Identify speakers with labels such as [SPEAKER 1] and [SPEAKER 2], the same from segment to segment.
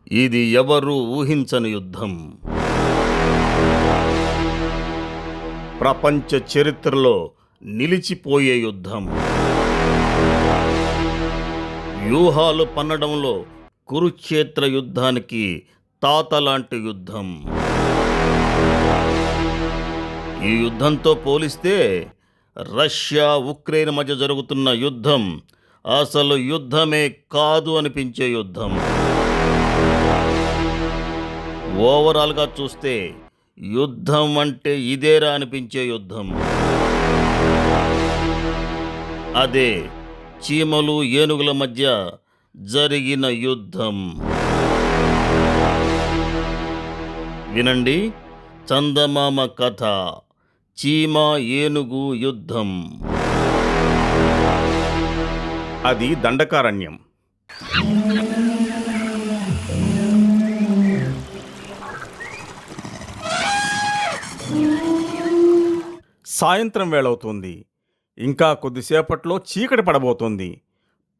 [SPEAKER 1] ఇది ఎవరూ ఊహించని యుద్ధం. ప్రపంచ చరిత్రలో నిలిచిపోయే యుద్ధం. వ్యూహాలు పన్నడంలో కురుక్షేత్ర యుద్ధానికి తాతలాంటి యుద్ధం. ఈ యుద్ధంతో పోలిస్తే రష్యా ఉక్రెయిన్ మధ్య జరుగుతున్న యుద్ధం అసలు యుద్ధమే కాదు అనిపించే యుద్ధం. ఓవరాల్గా చూస్తే యుద్ధం అంటే ఇదేరా అనిపించే యుద్ధం. అదే చీమలు ఏనుగుల మధ్య జరిగిన యుద్ధం. వినండి, చందమామ కథ, చీమ ఏనుగు యుద్ధం.
[SPEAKER 2] అది దండకారణ్యం. సాయంత్రం వేళవుతుంది. ఇంకా కొద్దిసేపట్లో చీకటి పడబోతోంది.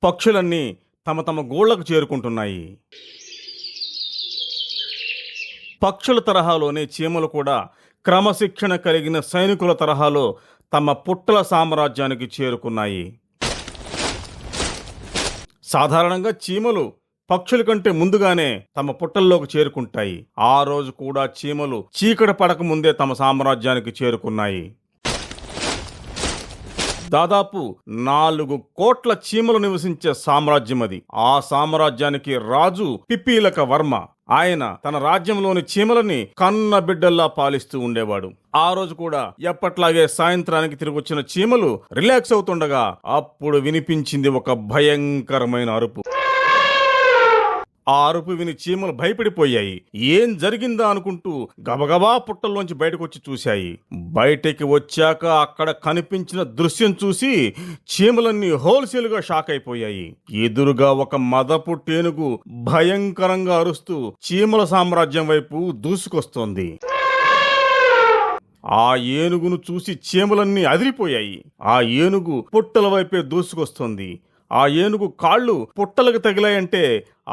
[SPEAKER 2] పక్షులన్నీ తమ తమ గూళ్లకు చేరుకుంటున్నాయి. పక్షుల తరహాలోనే చీమలు కూడా క్రమశిక్షణ కలిగిన సైనికుల తరహాలో తమ పుట్టల సామ్రాజ్యానికి చేరుకున్నాయి. సాధారణంగా చీమలు పక్షుల కంటే ముందుగానే తమ పుట్టల్లోకి చేరుకుంటాయి. ఆ రోజు కూడా చీమలు చీకటి పడక ముందే తమ సామ్రాజ్యానికి చేరుకున్నాయి. దాదాపు 4 కోట్ల చీమలు నివసించే సామ్రాజ్యం అది. ఆ సామ్రాజ్యానికి రాజు పిపీలక వర్మ. ఆయన తన రాజ్యంలోని చీమలని కన్న బిడ్డల్లా పాలిస్తూ ఉండేవాడు. ఆ రోజు కూడా ఎప్పట్లాగే సాయంత్రానికి తిరిగి వచ్చిన చీమలు రిలాక్స్ అవుతుండగా అప్పుడు వినిపించింది ఒక భయంకరమైన అరుపు. ఆ అరుపు విని చీమలు భయపడిపోయాయి. ఏం జరిగిందా అనుకుంటూ గబగబా పుట్టల్లోంచి బయటకొచ్చి చూశాయి. బయటికి వచ్చాక అక్కడ కనిపించిన దృశ్యం చూసి చీమలన్నీ హోల్సేల్గా షాక్ అయిపోయాయి. ఎదురుగా ఒక మదపు టేనుగు భయంకరంగా అరుస్తూ చీమల సామ్రాజ్యం వైపు దూసుకొస్తోంది. ఆ ఏనుగును చూసి చీమలన్నీ అదిరిపోయాయి. ఆ ఏనుగు పుట్టల వైపే దూసుకొస్తోంది. ఆ ఏనుగు కాళ్ళు పుట్టలకు తగిలాయంటే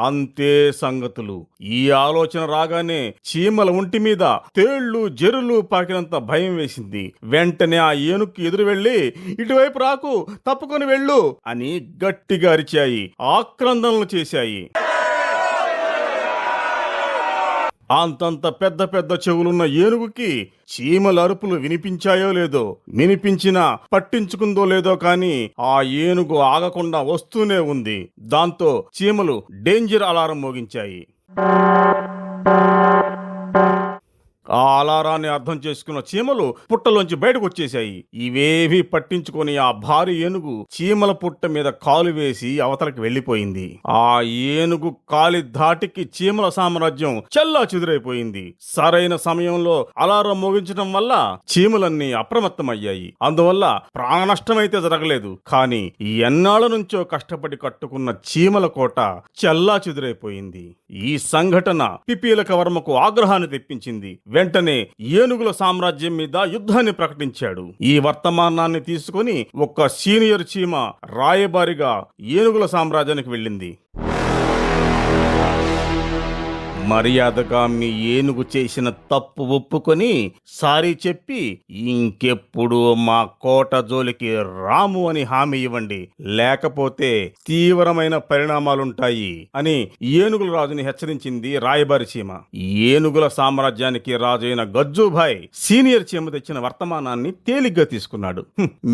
[SPEAKER 2] అంతే సంగతులు. ఈ ఆలోచన రాగానే చీమల ఒంటి మీద తేళ్లు జెరులు పాకినంత భయం వేసింది. వెంటనే ఆ ఏనుగుకి ఎదురు వెళ్ళి, ఇటువైపు రాకు, తప్పుకొని వెళ్ళు అని గట్టిగా అరిచాయి. ఆక్రందనలు చేశాయి. అంతంత పెద్ద పెద్ద చెవులున్న ఏనుగుకి చీమల అరుపులు వినిపించాయో లేదో, వినిపించినా పట్టించుకుందో లేదో కానీ ఆ ఏనుగు ఆగకుండా వస్తూనే ఉంది. దాంతో చీమలు డేంజర్ అలారం మోగించాయి. ఆ అలారాన్ని అర్థం చేసుకున్న చీమలు పుట్టలోంచి బయటకు వచ్చేశాయి. ఇవేవీ పట్టించుకొని ఆ భారీ ఏనుగు చీమల పుట్ట మీద కాలు వేసి అవతలకి వెళ్లిపోయింది. ఆ ఏనుగు కాలి ధాటికి చీమల సామ్రాజ్యం చెల్లా చెదురైపోయింది. సరైన సమయంలో అలారం మోగించడం వల్ల చీమలన్నీ అప్రమత్తమయ్యాయి. అందువల్ల ప్రాణ నష్టమైతే జరగలేదు. కానీ ఎన్నాళ్ళ నుంచో కష్టపడి కట్టుకున్న చీమల కోట చెల్లా చెదురైపోయింది. ఈ సంఘటన పిపీలక వర్మకు ఆగ్రహాన్ని తెప్పించింది. వెంటనే ఏనుగుల సామ్రాజ్యం మీద యుద్ధాన్ని ప్రకటించాడు. ఈ వర్తమానాన్ని తీసుకుని ఒక సీనియర్ చీమ రాయబారిగా ఏనుగుల సామ్రాజ్యానికి వెళ్ళింది. మర్యాదగా మీ ఏనుగు చేసిన తప్పు ఒప్పుకొని సారీ చెప్పి ఇంకెప్పుడు మా కోట జోలికి రాము అని హామీ ఇవ్వండి, లేకపోతే తీవ్రమైన పరిణామాలుంటాయి అని ఏనుగుల రాజుని హెచ్చరించింది రాయబారి చీమ. ఏనుగుల సామ్రాజ్యానికి రాజైన గజ్జుభాయ్ సీనియర్ చీమ తెచ్చిన వర్తమానాన్ని తేలిగ్గా తీసుకున్నాడు.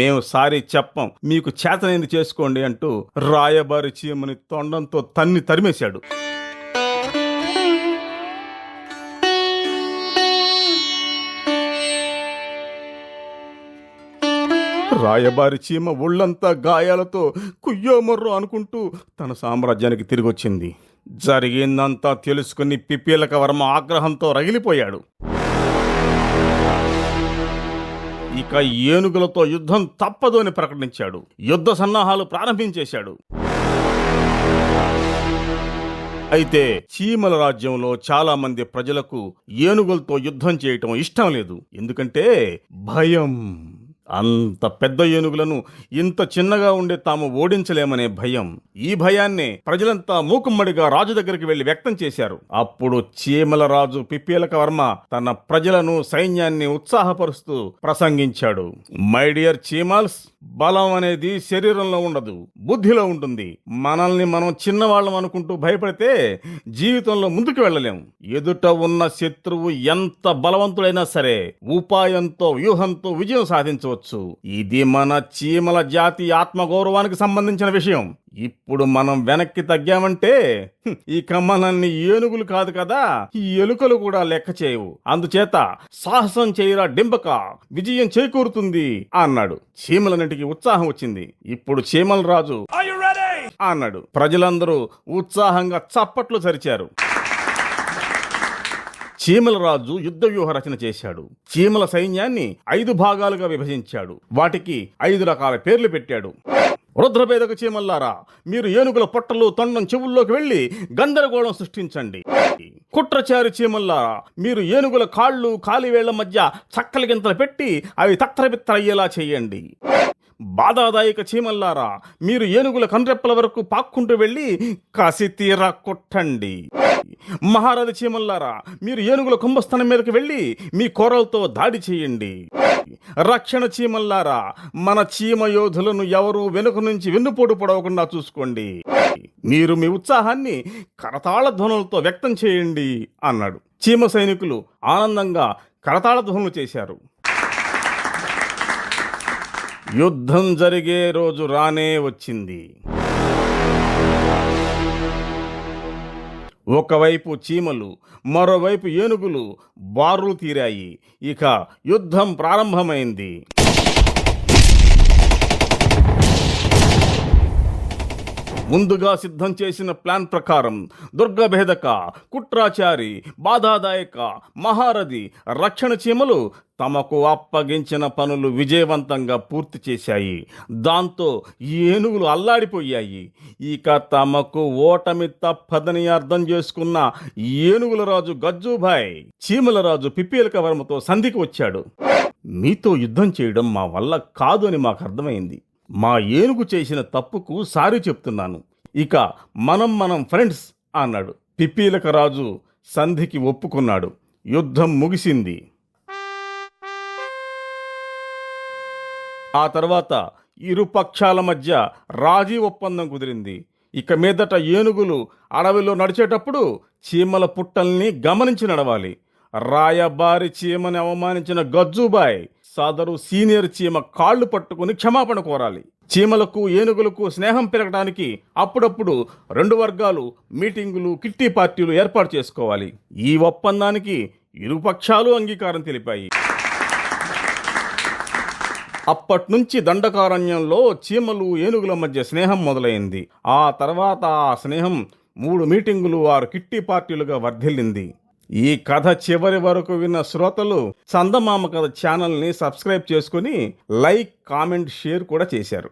[SPEAKER 2] మేము సారీ చెప్పం, మీకు చేతనైంది చేసుకోండి అంటూ రాయబారి చీమని తొండంతో తన్ని తరిమేశాడు. రాయబారి చీమ ఒళ్ళంతా గాయాలతో కుయ్యోమర్రో అనుకుంటూ తన సామ్రాజ్యానికి తిరిగొచ్చింది. జరిగిందంతా తెలుసుకుని పిపీలక వర్మ ఆగ్రహంతో రగిలిపోయాడు. ఇక ఏనుగులతో యుద్ధం తప్పదు అని ప్రకటించాడు. యుద్ధ సన్నాహాలు ప్రారంభించేశాడు. అయితే చీమల రాజ్యంలో చాలా మంది ప్రజలకు ఏనుగులతో యుద్ధం చేయటం ఇష్టం లేదు. ఎందుకంటే భయం. అంత పెద్ద ఏనుగులను ఇంత చిన్నగా ఉండే తాము ఓడించలేమనే భయం. ఈ భయాన్నే ప్రజలంతా మూకుమ్మడిగా రాజు దగ్గరికి వెళ్లి వ్యక్తం చేశారు. అప్పుడు చీమల రాజు పిప్పీలక వర్మ తన ప్రజలను సైన్యాన్ని ఉత్సాహపరుస్తూ ప్రసంగించాడు. మై డియర్ చీమల్స్, బలం అనేది శరీరంలో ఉండదు, బుద్ధిలో ఉంటుంది. మనల్ని మనం చిన్నవాళ్ళం అనుకుంటూ భయపడితే జీవితంలో ముందుకు వెళ్ళలేం. ఎదుట ఉన్న శత్రువు ఎంత బలవంతుడైనా సరే ఉపాయంతో వ్యూహంతో విజయం సాధించవచ్చు. ఇది మన చీమల జాతి ఆత్మగౌరవానికి సంబంధించిన విషయం. ఇప్పుడు మనం వెనక్కి తగ్గామంటే ఇక మనల్ని ఏనుగులు కాదు కదా, ఈ ఎలుకలు కూడా లెక్క చేయవు. అందుచేత సాహసం చేయరా డింబక, విజయం చేకూరుతుంది అన్నాడు. చీమలన్నిటికీ ఉత్సాహం వచ్చింది. ఇప్పుడు చీమల రాజు అన్నాడు. ప్రజలందరూ ఉత్సాహంగా చప్పట్లు సరిచారు. చీమల రాజు యుద్ధ వ్యూహ రచన చేశాడు. చీమల సైన్యాన్ని 5 భాగాలుగా విభజించాడు. వాటికి 5 రకాల పేర్లు పెట్టాడు. రుద్రభేదక చీమల్లారా, మీరు ఏనుగుల పొట్టలు తొండం చెవుల్లోకి వెళ్లి గందరగోళం సృష్టించండి. కుట్రచారి చీమల్లారా, మీరు ఏనుగుల కాళ్ళు కాలివేళ్ల మధ్య చక్కలి గింతలు పెట్టి అవి తత్తరబిత్తరయ్యేలా చేయండి. బాధాదాయక చీమల్లారా, మీరు ఏనుగుల కన్రెప్పల వరకు పాక్కుంటూ వెళ్లి కసి తీరా కొట్టండి. మహారథి చీమల్లారా, మీరు ఏనుగుల కుంభస్థానం మీదకి వెళ్లి మీ కోరలతో దాడి చేయండి. రక్షణ చీమల్లారా, మన చీమ యోధులను ఎవరు వెనుక నుంచి వెన్నుపోటు పొడవకుండా చూసుకోండి. మీరు మీ ఉత్సాహాన్ని కరతాళ ధ్వనులతో వ్యక్తం చేయండి అన్నాడు. చీమ సైనికులు ఆనందంగా కరతాళ ధ్వనులు చేశారు. యుద్ధం జరిగే రోజు రానే వచ్చింది. ఒకవైపు చీమలు, మరోవైపు ఏనుగులు బారులు తీరాయి. ఇక యుద్ధం ప్రారంభమైంది. ముందుగా సిద్ధం చేసిన ప్లాన్ ప్రకారం దుర్గభేదక, కుట్రాచారి, బాధాదాయక, మహారథి, రక్షణ చీమలు తమకు అప్పగించిన పనులు విజయవంతంగా పూర్తి చేశాయి. దాంతో ఏనుగులు అల్లాడిపోయాయి. ఇక తమకు ఓటమి తప్పదని అర్థం చేసుకున్న ఏనుగుల రాజు గజ్జుభాయ్ చీమల రాజు పిప్పీలక వర్మతో సంధికి వచ్చాడు. మీతో యుద్ధం చేయడం మా వల్ల కాదు అని మాకు అర్థమైంది. మా ఏనుగు చేసిన తప్పుకు సారీ చెప్తున్నాను. ఇక మనం ఫ్రెండ్స్ అన్నాడు. పిప్పీలక రాజు సంధికి ఒప్పుకున్నాడు. యుద్ధం ముగిసింది. ఆ తర్వాత ఇరు పక్షాల మధ్య రాజీ ఒప్పందం కుదిరింది. ఇక మీదట ఏనుగులు అడవిలో నడిచేటప్పుడు చీమల పుట్టల్ని గమనించి నడవాలి. రాయబారి చీమని అవమానించిన గజ్జుబాయ్ సదరు సీనియర్ చీమ కాళ్ళు పట్టుకుని క్షమాపణ కోరాలి. చీమలకు ఏనుగులకు స్నేహం పెరగడానికి అప్పుడప్పుడు 2 వర్గాలు మీటింగులు, కిట్టి పార్టీలు ఏర్పాటు చేసుకోవాలి. ఈ ఒప్పందానికి ఇరు పక్షాలు అంగీకారం తెలిపాయి. అప్పట్నుంచి దండకారణ్యంలో చీమలు ఏనుగుల మధ్య స్నేహం మొదలైంది. ఆ తర్వాత ఆ స్నేహం 3 మీటింగులు, 6 కిట్టి పార్టీలుగా వర్ధిల్లింది. ఈ కథ చివరి వరకు విన్న శ్రోతలు చందమామ కథ ఛానల్ని సబ్స్క్రైబ్ చేసుకుని లైక్, కామెంట్, షేర్ కూడా చేశారు.